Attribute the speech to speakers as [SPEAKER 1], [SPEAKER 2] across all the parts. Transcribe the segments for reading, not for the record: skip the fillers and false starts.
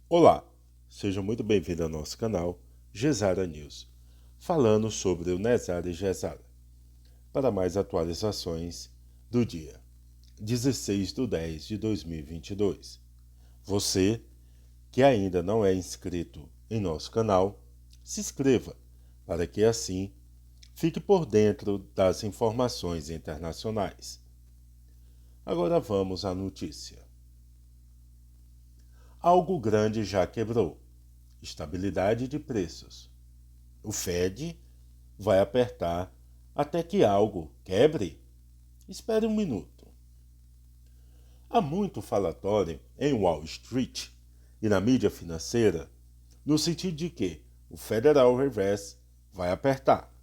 [SPEAKER 1] Olá, seja muito bem-vindo ao nosso canal Gesara News, falando sobre o Nezara e Gesara, para mais atualizações do dia 16 de 10 de 2022. Você que ainda não é inscrito em nosso canal, se inscreva para que assim fique por dentro das informações internacionais. Agora vamos à notícia. Algo grande já quebrou. Estabilidade de preços. O Fed vai apertar até que algo quebre? Espere um minuto. Há muito falatório em Wall Street e na mídia financeira no sentido de que o Federal Reserve vai apertar,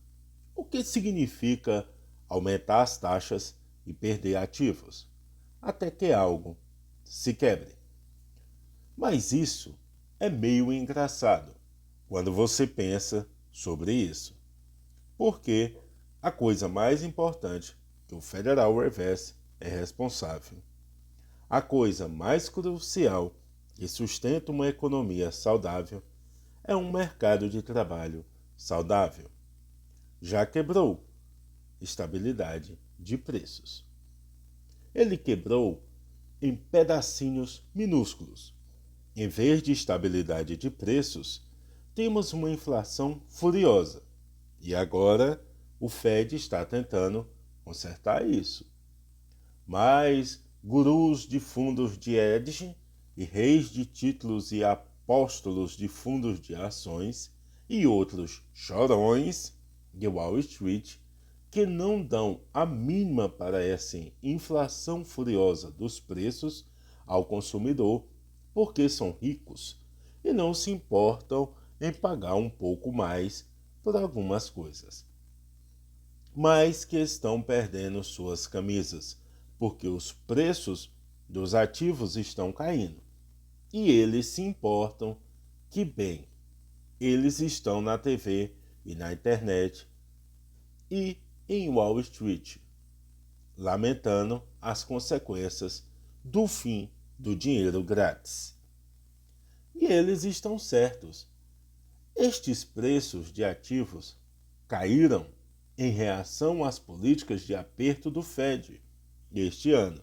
[SPEAKER 1] o que significa aumentar as taxas e perder ativos, até que algo se quebre. Mas isso é meio engraçado quando você pensa sobre isso. Porque a coisa mais importante que o Federal Reserve é responsável, a coisa mais crucial que sustenta uma economia saudável é um mercado de trabalho saudável. Já quebrou estabilidade de preços. Ele quebrou em pedacinhos minúsculos. Em vez de estabilidade de preços, temos uma inflação furiosa. E agora o Fed está tentando consertar isso. Mas gurus de fundos de hedge e reis de títulos e apóstolos de fundos de ações e outros chorões de Wall Street que não dão a mínima para essa inflação furiosa dos preços ao consumidor porque são ricos e não se importam em pagar um pouco mais por algumas coisas, mas que estão perdendo suas camisas, porque os preços dos ativos estão caindo. E eles se importam que, bem, eles estão na TV e na internet e em Wall Street, lamentando as consequências do fim do dinheiro grátis. E eles estão certos. Estes preços de ativos caíram em reação às políticas de aperto do Fed este ano,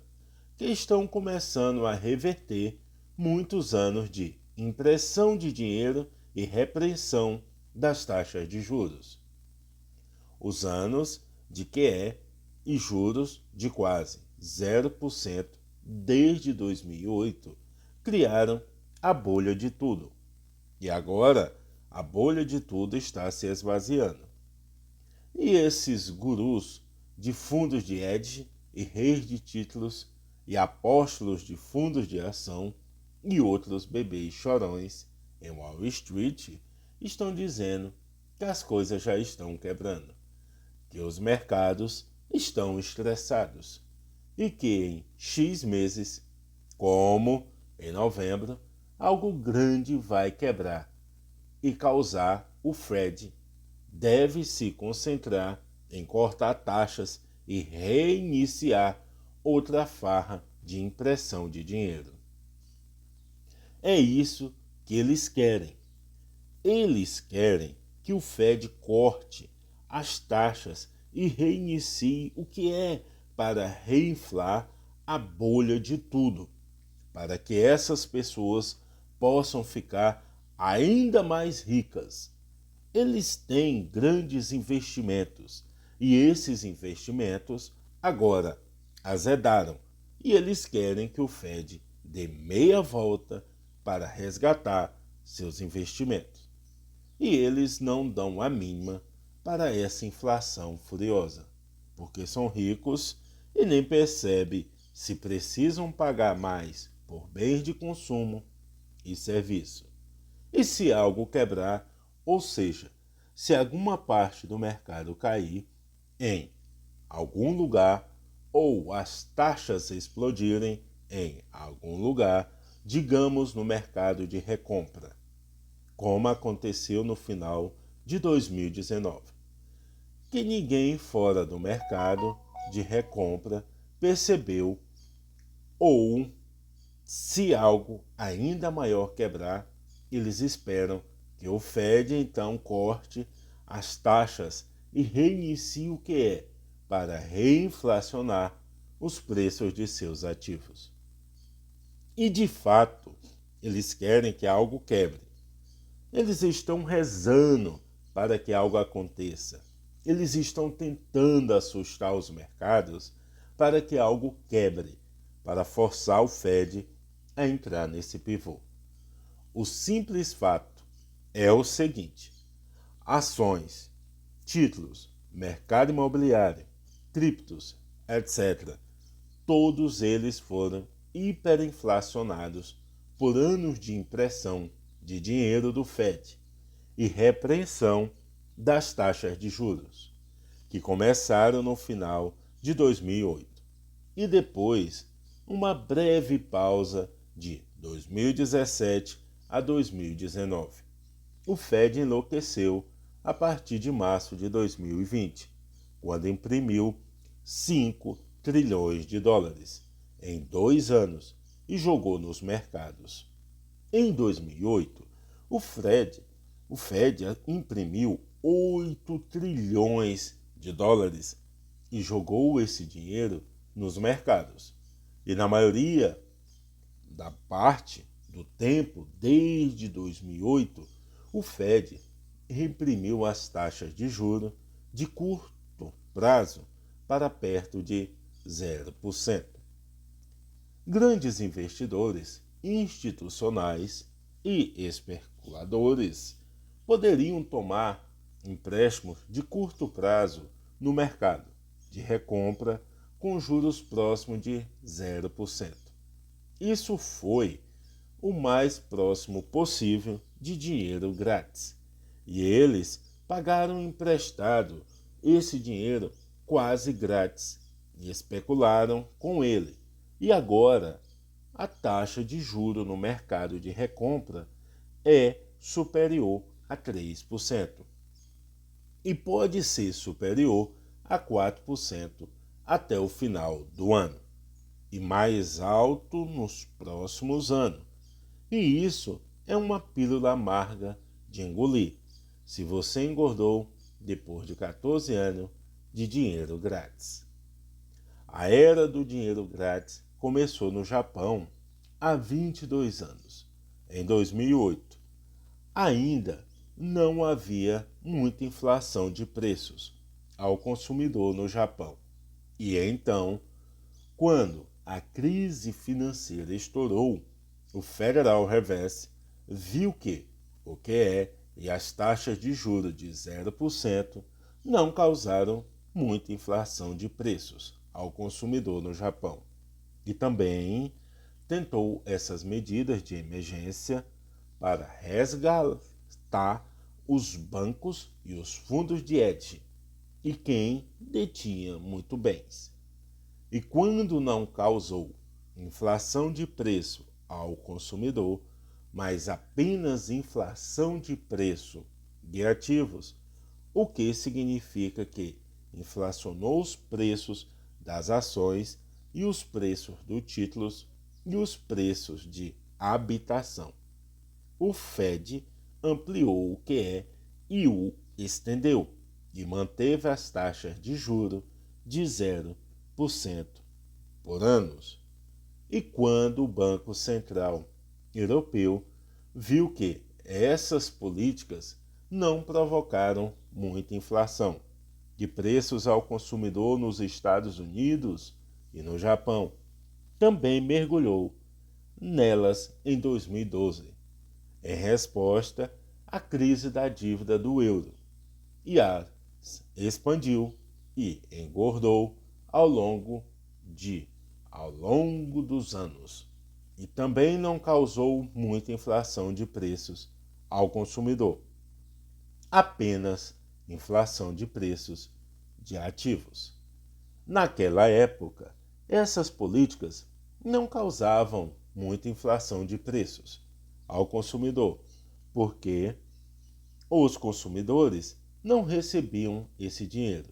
[SPEAKER 1] que estão começando a reverter muitos anos de impressão de dinheiro e repressão das taxas de juros. Os anos de QE e juros de quase 0% desde 2008 criaram a bolha de tudo. E agora a bolha de tudo está se esvaziando. E esses gurus de fundos de hedge e reis de títulos e apóstolos de fundos de ação e outros bebês chorões em Wall Street estão dizendo que as coisas já estão quebrando, que os mercados estão estressados e que em X meses, como em novembro, algo grande vai quebrar e causar o Fed deve se concentrar em cortar taxas e reiniciar outra farra de impressão de dinheiro. É isso que eles querem. Eles querem que o Fed corte as taxas e reinicie o que é para reinflar a bolha de tudo, para que essas pessoas possam ficar ainda mais ricas. Eles têm grandes investimentos e esses investimentos agora azedaram e eles querem que o Fed dê meia volta para resgatar seus investimentos. E eles não dão a mínima para essa inflação furiosa, porque são ricos e nem percebem se precisam pagar mais por bens de consumo e serviço. E se algo quebrar, ou seja, se alguma parte do mercado cair em algum lugar ou as taxas explodirem em algum lugar, digamos no mercado de recompra, como aconteceu no final de 2019, que ninguém fora do mercado de recompra percebeu ou Se algo ainda maior quebrar, eles esperam que o Fed então corte as taxas e reinicie o QE para reinflacionar os preços de seus ativos. E de fato, eles querem que algo quebre. Eles estão rezando para que algo aconteça. Eles estão tentando assustar os mercados para que algo quebre, para forçar o Fed a entrar nesse pivô. O simples fato é o seguinte: ações, títulos, mercado imobiliário, criptos, etc., todos eles foram hiperinflacionados por anos de impressão de dinheiro do Fed e repreensão das taxas de juros, que começaram no final de 2008, e depois uma breve pausa de 2017 a 2019. O Fed enlouqueceu a partir de março de 2020, quando imprimiu 5 trilhões de dólares em 2 anos e jogou nos mercados. Em 2008, o Fed imprimiu 8 trilhões de dólares e jogou esse dinheiro nos mercados. E na maioria da parte do tempo, desde 2008, o Fed reprimiu as taxas de juros de curto prazo para perto de 0%. Grandes investidores institucionais e especuladores poderiam tomar empréstimos de curto prazo no mercado de recompra com juros próximos de 0%. Isso foi o mais próximo possível de dinheiro grátis. E eles pagaram emprestado esse dinheiro quase grátis e especularam com ele. E agora a taxa de juro no mercado de recompra é superior a 3% e pode ser superior a 4% até o final do ano e mais alto nos próximos anos. E isso é uma pílula amarga de engolir se você engordou depois de 14 anos de dinheiro grátis. A era do dinheiro grátis começou no Japão há 22 anos, em 2008. Ainda não havia muita inflação de preços ao consumidor no Japão. E então, quando a crise financeira estourou, o Federal Reserve viu que o QE e as taxas de juros de 0% não causaram muita inflação de preços ao consumidor no Japão. E também tentou essas medidas de emergência para resgatar os bancos e os fundos de hedge e quem detinha muito bens. E quando não causou inflação de preço ao consumidor, mas apenas inflação de preço de ativos, o que significa que inflacionou os preços das ações e os preços dos títulos e os preços de habitação. O Fed ampliou o QE e o estendeu e manteve as taxas de juros de 0% por anos. E quando o Banco Central Europeu viu que essas políticas não provocaram muita inflação de preços ao consumidor nos Estados Unidos e no Japão, também mergulhou nelas em 2012, em resposta à crise da dívida do euro, e as expandiu e engordou ao longo dos anos. E também não causou muita inflação de preços ao consumidor, apenas inflação de preços de ativos. Naquela época, essas políticas não causavam muita inflação de preços ao consumidor, porque os consumidores não recebiam esse dinheiro.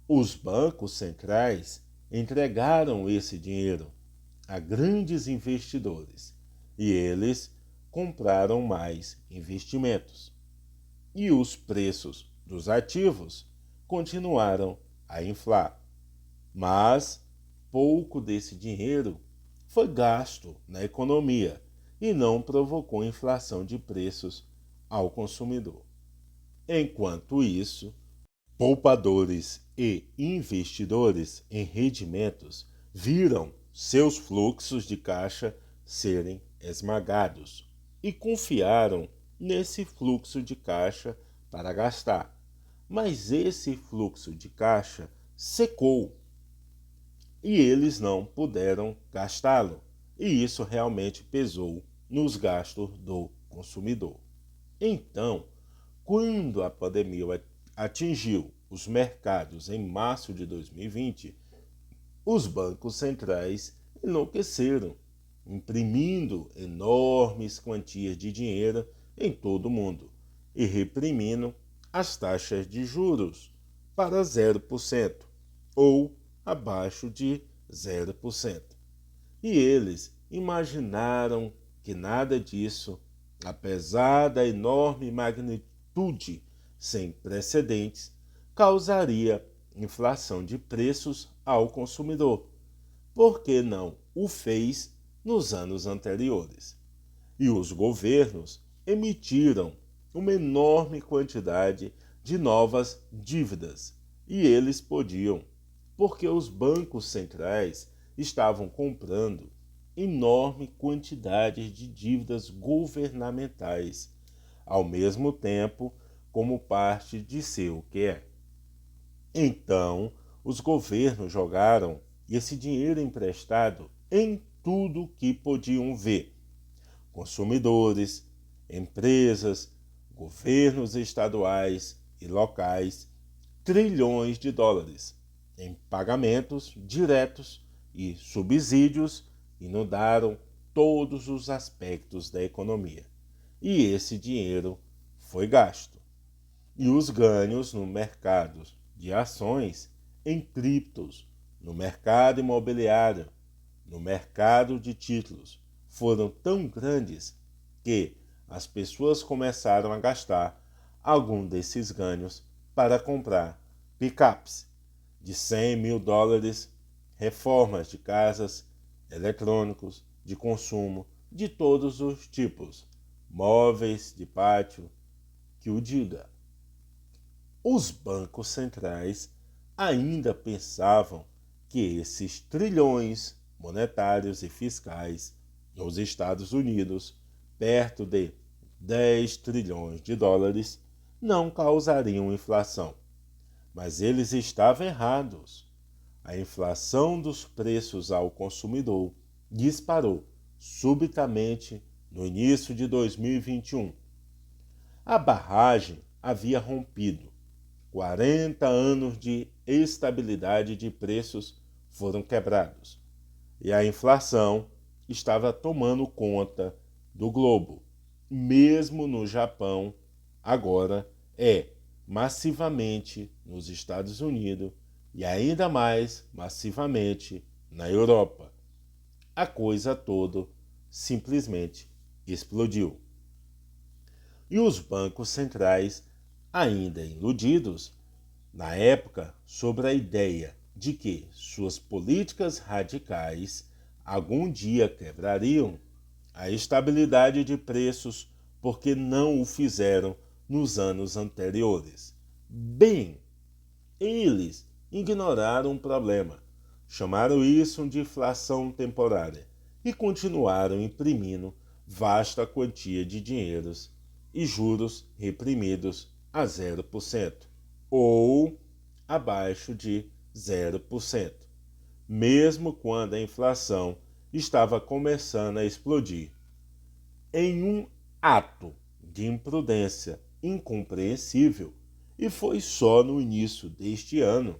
[SPEAKER 1] Os bancos centrais entregaram esse dinheiro a grandes investidores e eles compraram mais investimentos. E os preços dos ativos continuaram a inflar. Mas pouco desse dinheiro foi gasto na economia e não provocou inflação de preços ao consumidor. Enquanto isso, poupadores e investidores em rendimentos viram seus fluxos de caixa serem esmagados e confiaram nesse fluxo de caixa para gastar. Mas esse fluxo de caixa secou e eles não puderam gastá-lo, e isso realmente pesou nos gastos do consumidor. Então, quando a pandemia atingiu os mercados em março de 2020, os bancos centrais enlouqueceram, imprimindo enormes quantias de dinheiro em todo o mundo e reprimindo as taxas de juros para 0% ou abaixo de 0%. E eles imaginaram que nada disso, apesar da enorme magnitude sem precedentes, causaria inflação de preços ao consumidor, porque não o fez nos anos anteriores. E os governos emitiram uma enorme quantidade de novas dívidas, e eles podiam, porque os bancos centrais estavam comprando enorme quantidade de dívidas governamentais, ao mesmo tempo como parte de seu QE. Então, os governos jogaram esse dinheiro emprestado em tudo que podiam ver. Consumidores, empresas, governos estaduais e locais, trilhões de dólares em pagamentos diretos e subsídios inundaram todos os aspectos da economia. E esse dinheiro foi gasto. E os ganhos no mercado de ações, em criptos, no mercado imobiliário, no mercado de títulos, foram tão grandes que as pessoas começaram a gastar algum desses ganhos para comprar picapes de 100 mil dólares, reformas de casas, eletrônicos, de consumo, de todos os tipos, móveis de pátio, que o diga. Os bancos centrais ainda pensavam que esses trilhões monetários e fiscais nos Estados Unidos, perto de 10 trilhões de dólares, não causariam inflação. Mas eles estavam errados. A inflação dos preços ao consumidor disparou subitamente no início de 2021. A barragem havia rompido. 40 anos de estabilidade de preços foram quebrados. E a inflação estava tomando conta do globo. Mesmo no Japão, agora é massivamente nos Estados Unidos e ainda mais massivamente na Europa. A coisa toda simplesmente explodiu. E os bancos centrais, ainda iludidos, na época, sobre a ideia de que suas políticas radicais algum dia quebrariam a estabilidade de preços porque não o fizeram nos anos anteriores. Bem, eles ignoraram o problema, chamaram isso de inflação temporária e continuaram imprimindo vasta quantia de dinheiros e juros reprimidos a 0% ou abaixo de 0%, mesmo quando a inflação estava começando a explodir. Em um ato de imprudência incompreensível, e foi só no início deste ano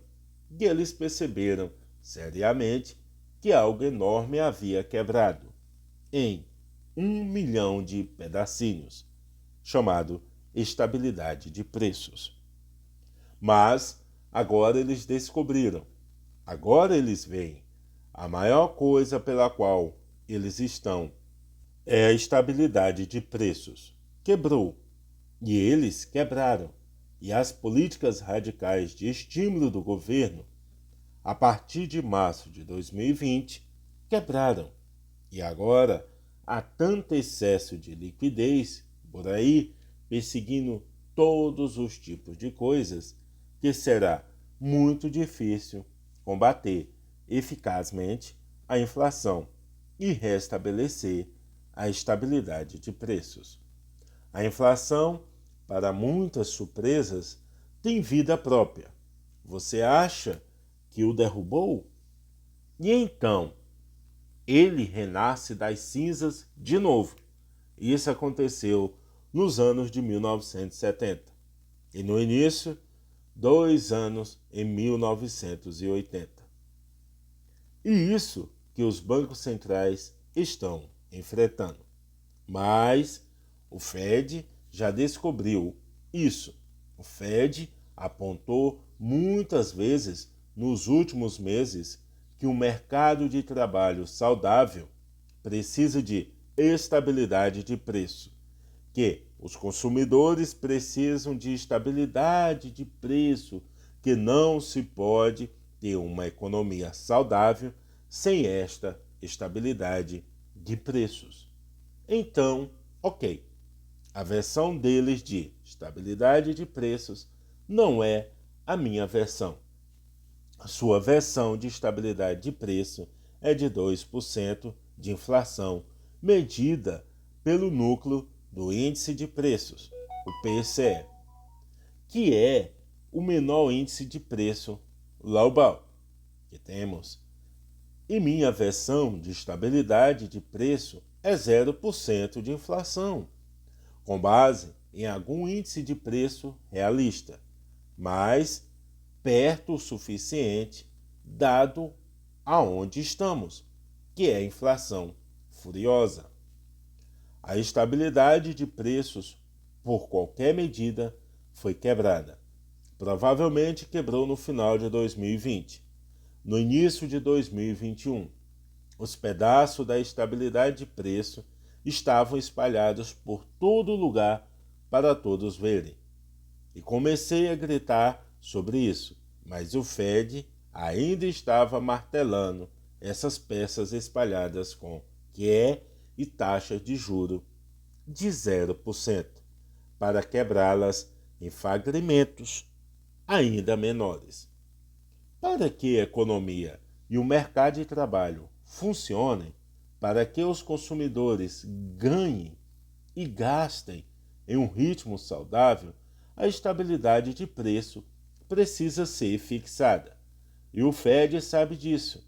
[SPEAKER 1] que eles perceberam seriamente que algo enorme havia quebrado em 1 milhão de pedacinhos, chamado estabilidade de preços. Mas agora eles descobriram, agora eles veem, A maior coisa pela qual eles estão é a estabilidade de preços. Quebrou. E eles quebraram. E as políticas radicais de estímulo do governo, a partir de março de 2020, quebraram. E agora há tanto excesso de liquidez por aí, perseguindo todos os tipos de coisas, que será muito difícil combater eficazmente a inflação e restabelecer a estabilidade de preços. A inflação, para muitas surpresas, tem vida própria. Você acha que o derrubou? E então, ele renasce das cinzas de novo. Isso aconteceu nos anos de 1970. E no início, 2 anos em 1980. E isso que os bancos centrais estão enfrentando. Mas o Fed já descobriu isso. O Fed apontou muitas vezes nos últimos meses que o mercado de trabalho saudável precisa de estabilidade de preço, que os consumidores precisam de estabilidade de preço, que não se pode ter uma economia saudável sem esta estabilidade de preços. Então, ok, a versão deles de estabilidade de preços não é a minha versão. A sua versão de estabilidade de preço é de 2% de inflação, medida pelo núcleo do índice de preços, o PCE, que é o menor índice de preço global que temos. E minha versão de estabilidade de preço é 0% de inflação, com base em algum índice de preço realista, mas perto o suficiente dado aonde estamos, que é a inflação furiosa. A estabilidade de preços, por qualquer medida, foi quebrada. Provavelmente quebrou no final de 2020. No início de 2021, os pedaços da estabilidade de preço estavam espalhados por todo lugar para todos verem. E comecei a gritar sobre isso, mas o Fed ainda estava martelando essas peças espalhadas com QE e taxa de juro de 0%, para quebrá-las em fragmentos ainda menores. Para que a economia e o mercado de trabalho funcionem, para que os consumidores ganhem e gastem em um ritmo saudável, a estabilidade de preço precisa ser fixada. E o Fed sabe disso.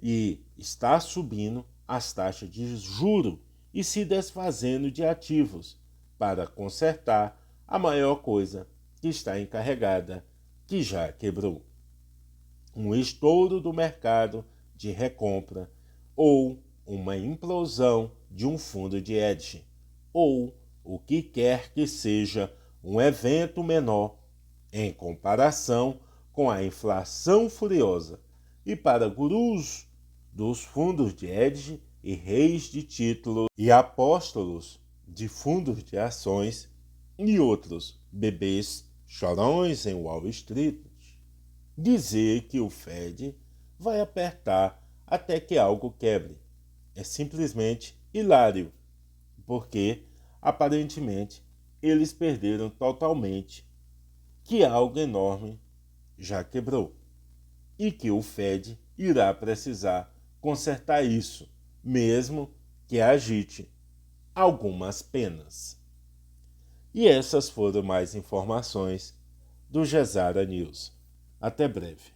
[SPEAKER 1] E está subindo as taxas de juro e se desfazendo de ativos para consertar a maior coisa que está encarregada, que já quebrou. Um estouro do mercado de recompra ou uma implosão de um fundo de hedge, ou o que quer que seja um evento menor em comparação com a inflação furiosa. E para gurus dos fundos de hedge e reis de títulos e apóstolos de fundos de ações e outros bebês chorões em Wall Street, dizer que o Fed vai apertar até que algo quebre é simplesmente hilário, porque aparentemente eles perderam totalmente que algo enorme já quebrou e que o Fed irá precisar consertar isso, mesmo que agite algumas penas. E essas foram mais informações do Gesara News. Até breve.